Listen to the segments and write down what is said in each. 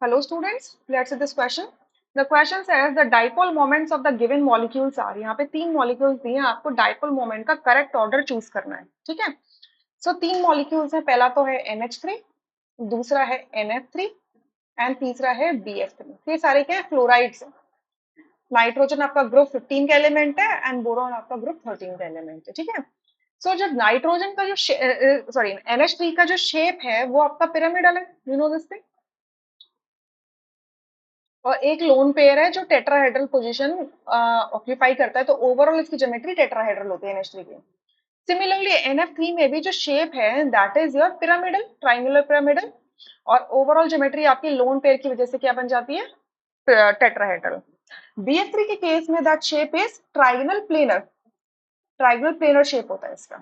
Hello students, let's see this question. The question says the dipole moments of the given molecules are. यहाँ पे तीन molecules दिए हैं, आपको dipole moment का correct order choose करना है, ठीक है? So तीन molecules हैं, पहला तो है NH3, दूसरा है NF3 एंड तीसरा है BF3. ये सारे क्या है? फ्लोराइड्स हैं. नाइट्रोजन आपका ग्रुप 15 का एलिमेंट है एंड बोरॉन आपका ग्रुप 13 का एलिमेंट है, ठीक है? सो जब नाइट्रोजन का जो सॉरी NH3 का जो शेप है वो आपका पिरामिडल है, यू नो दिस थिंग. और एक लोन पेयर है जो टेट्राहेड्रल पोजीशन ऑक्यूपाई करता है, तो ओवरऑल इसकी ज्योमेट्री टेट्राहेड्रल होती है NH3 की. सिमिलरली NF3 में भी जो शेप है that is your pyramidal, triangular pyramidal. और ओवरऑल ज्योमेट्री आपकी लोन पेयर की वजह से क्या बन जाती है? टेट्राहेड्रल. BF3 के केस में that shape is trigonal planar. Trigonal planar shape होता है इसका,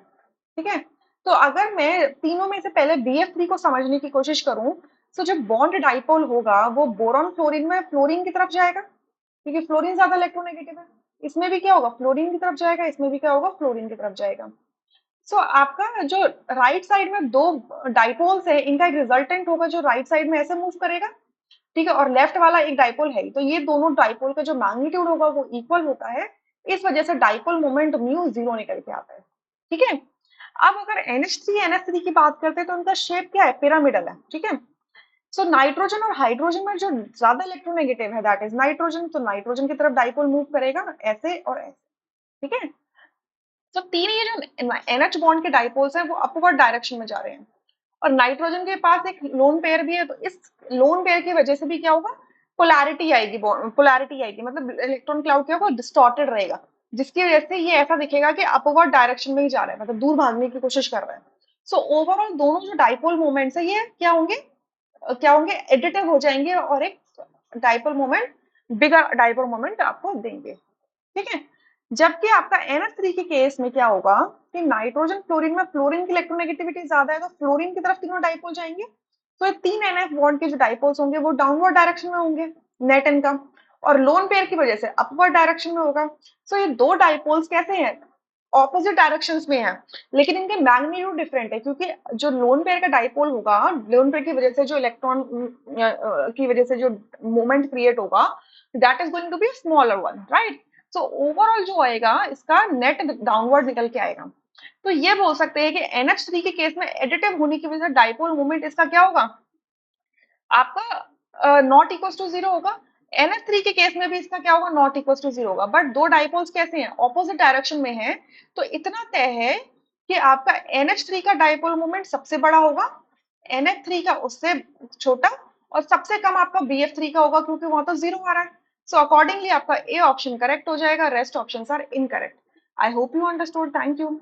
ठीक है? तो अगर मैं तीनों में से पहले BF3 को समझने की कोशिश करूं, तो जब बॉन्ड डाइपोल होगा वो बोरॉन फ्लोरीन में फ्लोरीन की तरफ जाएगा, क्योंकि फ्लोरीन ज्यादा इलेक्ट्रोनेगेटिव है. इसमें भी क्या होगा? फ्लोरीन की तरफ जाएगा, इसमें भी क्या होगा? फ्लोरीन की तरफ जाएगा. सो आपका जो राइट साइड में दो डाइपोल्स है, इनका एक रिजल्टेंट होगा जो राइट साइड में ऐसे मूव करेगा, ठीक है? और लेफ्ट वाला एक डाइपोल है, तो ये दोनों डाइपोल का जो मैग्नीट्यूड होगा वो इक्वल होता है. इस वजह से डाइपोल मोमेंट म्यू जीरो निकल के आता है, ठीक है? अब अगर NH3 NF3 की बात करते हैं तो उनका शेप क्या है? पिरामिडल है, ठीक है? सो नाइट्रोजन और हाइड्रोजन में जो ज्यादा इलेक्ट्रोनेगेटिव है दैट इज नाइट्रोजन, तो नाइट्रोजन की तरफ डाइपोल मूव करेगा ऐसे और ऐसे, ठीक है? तो तीन ये जो NH बॉन्ड के डाइपोल्स हैं वो अपवर्ड डायरेक्शन में जा रहे हैं. और नाइट्रोजन के पास एक लोन पेयर भी है, तो इस लोन पेयर की वजह से भी क्या होगा? पोलैरिटी आएगी, पोलैरिटी आएगी, मतलब इलेक्ट्रॉन क्लाउड क्या होगा? डिस्टॉर्टेड रहेगा, जिसकी वजह से ये ऐसा दिखेगा कि अपवर्ड डायरेक्शन में ही जा रहा है, मतलब दूर भागने की कोशिश कर रहा है. सो ओवरऑल दोनों जो डाइपोल मोमेंट्स है ये क्या होंगे? एडिटिव हो जाएंगे और एक डाइपोल मोमेंट, बिगर डाइपोल मोमेंट आपको देंगे, ठीक है? जबकि आपका NH3 के केस में क्या होगा कि नाइट्रोजन फ्लोरीन में फ्लोरीन की इलेक्ट्रोनेगेटिविटी ज्यादा है, तो फ्लोरीन की तरफ तीनों डाइपोल जाएंगे. तो ये तीन NF बॉन्ड के जो डाइपोल्स होंगे वो डाउनवर्ड डायरेक्शन में होंगे, नेट इनका. और लोन पेयर की वजह से अपवर्ड डायरेक्शन में होगा. सो ये दो डाइपोल्स कैसे हैं? ऑपोजिट डायरेक्शंस में है, लेकिन इनके मैग्नीट्यूड डिफरेंट है, क्योंकि जो लोन पेयर का डाइपोल होगा, लोन पेयर की वजह से जो इलेक्ट्रॉन की वजह से जो मोमेंट क्रिएट होगा that is going to be smaller one, right? So overall जो आएगा इसका नेट डाउनवर्ड निकल के आएगा. तो ये बोल सकते हैं कि NH3 के केस में एडिटिव होने की वजह से डाइपोल मोमेंट इसका क्या होगा? आपका नॉट इक्वल टू जीरो होगा. NH3 के केस में भी इसका क्या होगा? नॉट इक्वल टू जीरो होगा. बट दो डाइपोल्स कैसे हैं? ऑपोजिट डायरेक्शन में है, तो इतना तय है कि आपका NH3 का डाइपोल मोमेंट सबसे बड़ा होगा, NH3 का उससे छोटा, और सबसे कम आपका BF3 का होगा, क्योंकि वहां तो जीरो आ रहा है. सो अकॉर्डिंगली आपका ए ऑप्शन करेक्ट हो जाएगा, rest options are incorrect. I hope you understood. Thank you.